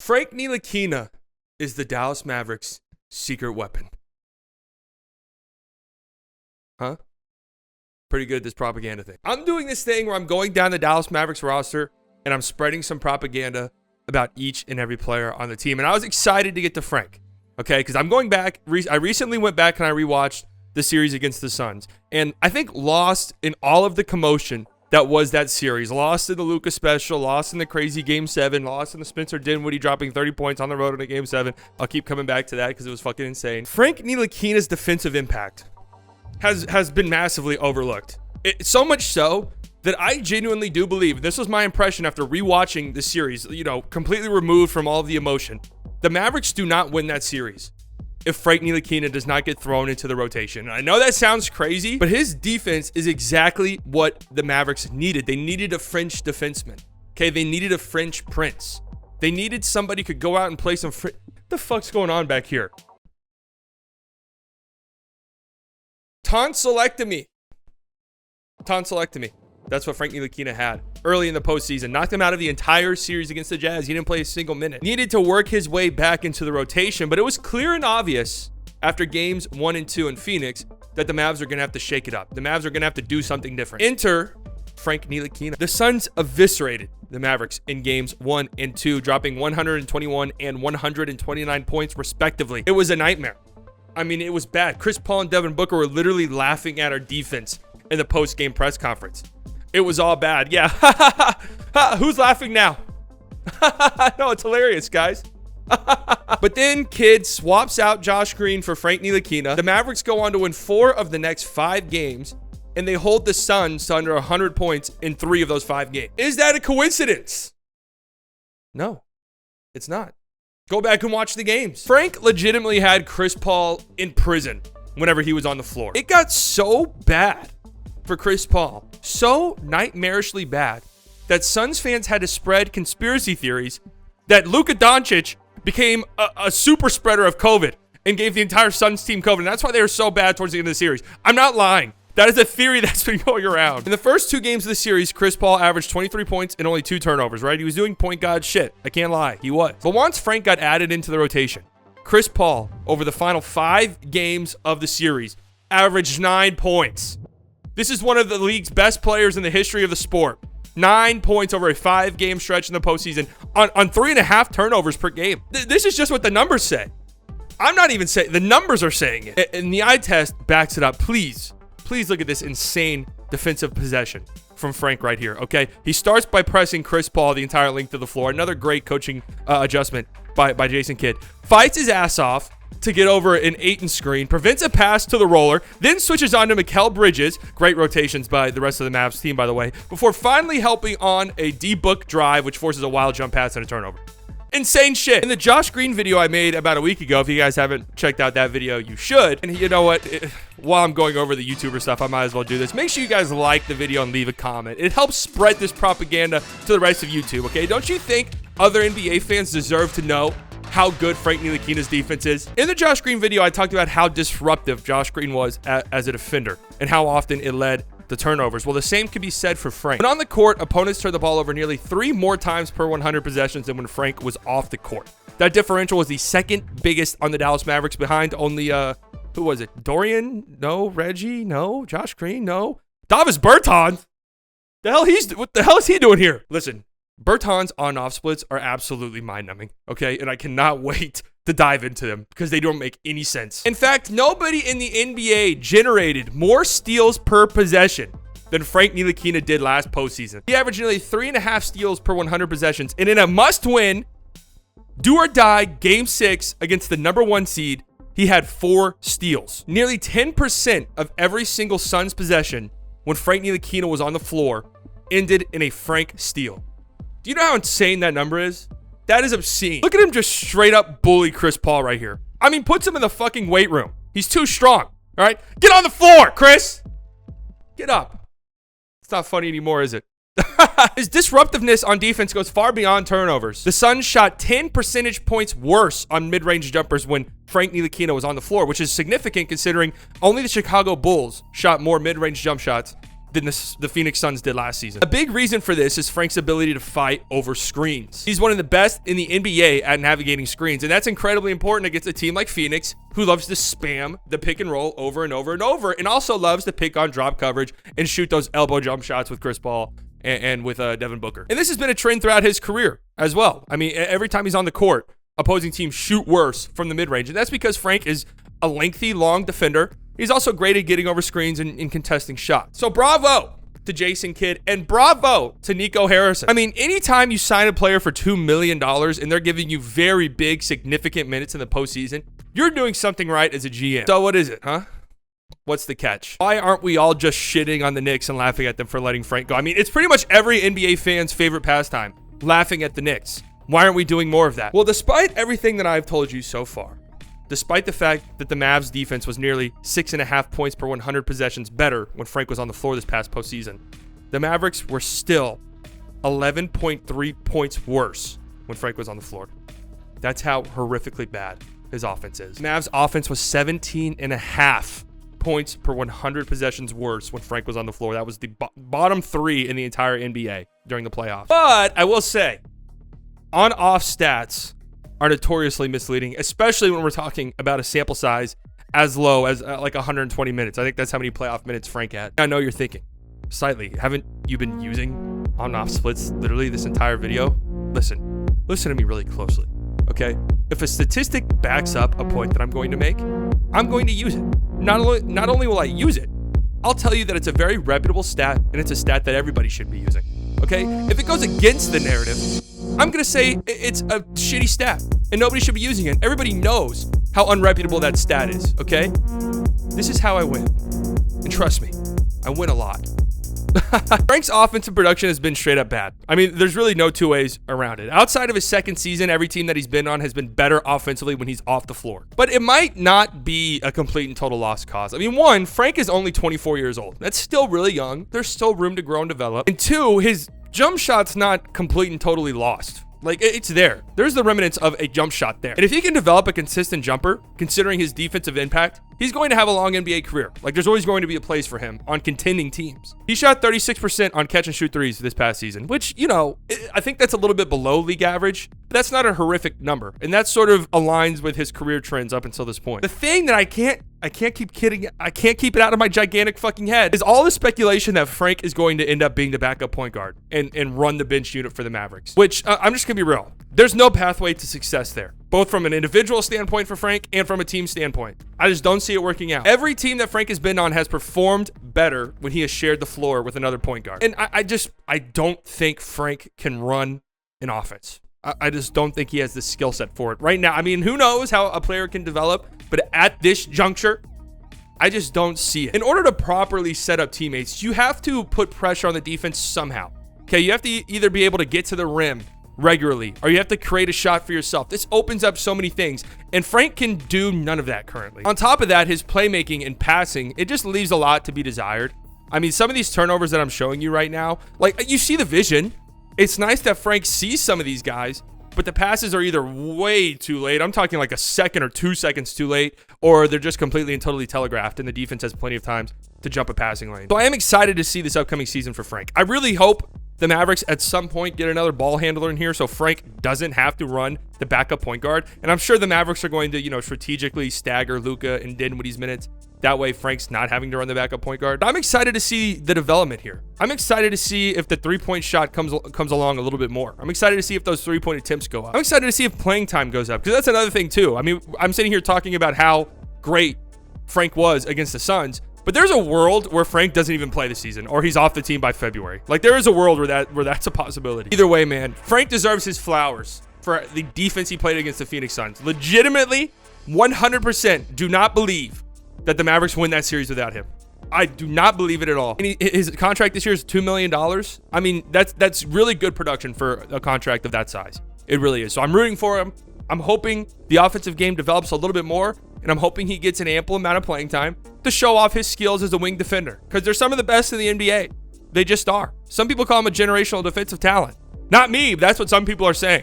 Frank Ntilikina is the Dallas Mavericks' secret weapon. Huh? Pretty good at this propaganda thing. I'm doing this thing where I'm going down the Dallas Mavericks roster and I'm spreading some propaganda about each and every player on the team. And I was excited to get to Frank, okay? Because I'm going back. I recently went back and I rewatched the series against the Suns. And I think lost in all of the commotion that was that series. Lost in the Luka special, lost in the crazy Game 7, lost in the Spencer Dinwiddie dropping 30 points on the road in a Game 7. I'll keep coming back to that because it was fucking insane. Frank Ntilikina's defensive impact has been massively overlooked. So much so that I genuinely do believe, this was my impression after rewatching the series, completely removed from all of the emotion. The Mavericks do not win that series if Frank Ntilikina does not get thrown into the rotation. And I know that sounds crazy, but his defense is exactly what the Mavericks needed. They needed a French defenseman. Okay, they needed a French prince. They needed somebody who could go out and play some what the fuck's going on back here? Tonsillectomy. That's what Frank Ntilikina had early in the postseason. Knocked him out of the entire series against the Jazz. He didn't play a single minute. Needed to work his way back into the rotation, but it was clear and obvious after games 1 and 2 in Phoenix that the Mavs are going to have to shake it up. The Mavs are going to have to do something different. Enter Frank Ntilikina. The Suns eviscerated the Mavericks in games 1 and 2, dropping 121 and 129 points respectively. It was a nightmare. I mean, it was bad. Chris Paul and Devin Booker were literally laughing at our defense in the post-game press conference. It was all bad. Yeah. Who's laughing now? No, it's hilarious, guys. But then Kid swaps out Josh Green for Frank Ntilikina. The Mavericks go on to win 4 of the next 5 games, and they hold the Suns to under 100 points in 3 of those 5 games. Is that a coincidence? No, it's not. Go back and watch the games. Frank legitimately had Chris Paul in prison whenever he was on the floor. It got so bad for Chris Paul, so nightmarishly bad, that Suns fans had to spread conspiracy theories that Luka Doncic became a super spreader of COVID and gave the entire Suns team COVID. And that's why they were so bad towards the end of the series. I'm not lying. That is a theory that's been going around. In the first 2 games of the series, Chris Paul averaged 23 points and only 2 turnovers, right? He was doing point guard shit. I can't lie. He was. But once Frank got added into the rotation, Chris Paul, over the final 5 games of the series, averaged 9 points. This is one of the league's best players in the history of the sport. 9 points over a 5-game stretch in the postseason on 3.5 turnovers per game. This is just what the numbers say. I'm not even saying, the numbers are saying it. And the eye test backs it up. Please look at this insane defensive possession from Frank right here, okay? He starts by pressing Chris Paul the entire length of the floor. Another great coaching adjustment by Jason Kidd. Fights his ass off to get over an Ayton screen, prevents a pass to the roller, then switches on to Mikal Bridges. Great rotations by the rest of the Mavs team, by the way, before finally helping on a D-book drive, which forces a wild jump pass and a turnover. Insane shit. In the Josh Green video I made about a week ago, if you guys haven't checked out that video, you should. And you know what? While I'm going over the YouTuber stuff, I might as well do this. Make sure you guys like the video and leave a comment. It helps spread this propaganda to the rest of YouTube, okay? Don't you think other NBA fans deserve to know how good Frank Ntilikina's defense is? In the Josh Green video, I talked about how disruptive Josh Green was as a defender and how often it led the turnovers. Well, the same could be said for Frank. When on the court, opponents turned the ball over nearly 3 more times per 100 possessions than when Frank was off the court. That differential was the second biggest on the Dallas Mavericks, behind only, who was it? Dorian? No. Reggie? No. Josh Green? No. Davis Bertans? What the hell is he doing here? Listen, Bertans on-off splits are absolutely mind-numbing, okay? And I cannot wait to dive into them because they don't make any sense. In fact, nobody in the NBA generated more steals per possession than Frank Ntilikina did last postseason. He averaged nearly 3.5 steals per 100 possessions, and in a must-win, do-or-die Game 6 against the number 1 seed, he had 4 steals. Nearly 10% of every single Suns possession when Frank Ntilikina was on the floor ended in a Frank steal. Do you know how insane that number is? That is obscene. Look at him just straight up bully Chris Paul right here. I mean, puts him in the fucking weight room. He's too strong, all right? Get on the floor, Chris. Get up. It's not funny anymore, is it? His disruptiveness on defense goes far beyond turnovers. The Suns shot 10 percentage points worse on mid-range jumpers when Frank Ntilikina was on the floor, which is significant considering only the Chicago Bulls shot more mid-range jump shots than the Phoenix Suns did last season. A big reason for this is Frank's ability to fight over screens. He's one of the best in the NBA at navigating screens, and that's incredibly important against a team like Phoenix, who loves to spam the pick and roll over and over and over, and also loves to pick on drop coverage and shoot those elbow jump shots with Chris Paul and with Devin Booker. And this has been a trend throughout his career as well. I mean, every time he's on the court, opposing teams shoot worse from the mid-range, and that's because Frank is a lengthy, long defender. He's also great at getting over screens and contesting shots. So bravo to Jason Kidd, and bravo to Nico Harrison. I mean, anytime you sign a player for $2 million and they're giving you very big, significant minutes in the postseason, you're doing something right as a GM. So what is it, huh? What's the catch? Why aren't we all just shitting on the Knicks and laughing at them for letting Frank go? I mean, it's pretty much every NBA fan's favorite pastime, laughing at the Knicks. Why aren't we doing more of that? Well, despite everything that I've told you so far, despite the fact that the Mavs defense was nearly 6.5 points per 100 possessions better when Frank was on the floor this past postseason, the Mavericks were still 11.3 points worse when Frank was on the floor. That's how horrifically bad his offense is. Mavs offense was 17.5 points per 100 possessions worse when Frank was on the floor. That was the bottom 3 in the entire NBA during the playoffs. But I will say, on-off stats are notoriously misleading, especially when we're talking about a sample size as low as like 120 minutes. I think that's how many playoff minutes Frank had. I know you're thinking, slightly, haven't you been using on-off splits literally this entire video? Listen to me really closely, okay? If a statistic backs up a point that I'm going to make, I'm going to use it. Not only will I use it, I'll tell you that it's a very reputable stat, and it's a stat that everybody should be using, okay? If it goes against the narrative, I'm going to say it's a shitty stat and nobody should be using it. Everybody knows how unreputable that stat is, okay? This is how I win. And trust me, I win a lot. Frank's offensive production has been straight up bad. I mean, there's really no two ways around it. Outside of his second season, every team that he's been on has been better offensively when he's off the floor. But it might not be a complete and total lost cause. I mean, one, Frank is only 24 years old. That's still really young. There's still room to grow and develop. And two, his jump shot's not complete and totally lost. Like, it's there. There's the remnants of a jump shot there. And if he can develop a consistent jumper, considering his defensive impact, he's going to have a long NBA career. Like, there's always going to be a place for him on contending teams. He shot 36% on catch and shoot threes this past season, which, you know, I think that's a little bit below league average. But that's not a horrific number. And that sort of aligns with his career trends up until this point. The thing that I can't keep it out of my gigantic fucking head is all the speculation that Frank is going to end up being the backup point guard and run the bench unit for the Mavericks, which I'm just gonna be real. There's no pathway to success there, both from an individual standpoint for Frank and from a team standpoint. I just don't see it working out. Every team that Frank has been on has performed better when he has shared the floor with another point guard. And I don't think Frank can run an offense. I just don't think he has the skill set for it right now. I mean, who knows how a player can develop, but at this juncture, I just don't see it. In order to properly set up teammates, you have to put pressure on the defense somehow. Okay, you have to either be able to get to the rim regularly, or you have to create a shot for yourself. This opens up so many things, and Frank can do none of that currently. On top of that, his playmaking and passing, it just leaves a lot to be desired. I mean, some of these turnovers that I'm showing you right now, like, you see the vision. It's nice that Frank sees some of these guys, but the passes are either way too late. I'm talking like a second or 2 seconds too late, or they're just completely and totally telegraphed, and the defense has plenty of time to jump a passing lane. So I am excited to see this upcoming season for Frank. I really hope the Mavericks at some point get another ball handler in here so Frank doesn't have to run the backup point guard. And I'm sure the Mavericks are going to, you know, strategically stagger Luka and Dinwiddie's minutes. That way Frank's not having to run the backup point guard. I'm excited to see the development here. I'm excited to see if the three-point shot comes along a little bit more. I'm excited to see if those three-point attempts go up. I'm excited to see if playing time goes up, because that's another thing too. I mean, I'm sitting here talking about how great Frank was against the Suns, but there's a world where Frank doesn't even play the season, or he's off the team by February. Like, there is a world where that's a possibility. Either way, man, Frank deserves his flowers for the defense he played against the Phoenix Suns. Legitimately, 100% do not believe that the Mavericks win that series without him. I do not believe it at all. And his contract this year is $2 million. I mean, that's really good production for a contract of that size. It really is. So I'm rooting for him. I'm hoping the offensive game develops a little bit more, and I'm hoping he gets an ample amount of playing time to show off his skills as a wing defender, because they're some of the best in the NBA. They just are. Some people call him a generational defensive talent. Not me, but that's what some people are saying.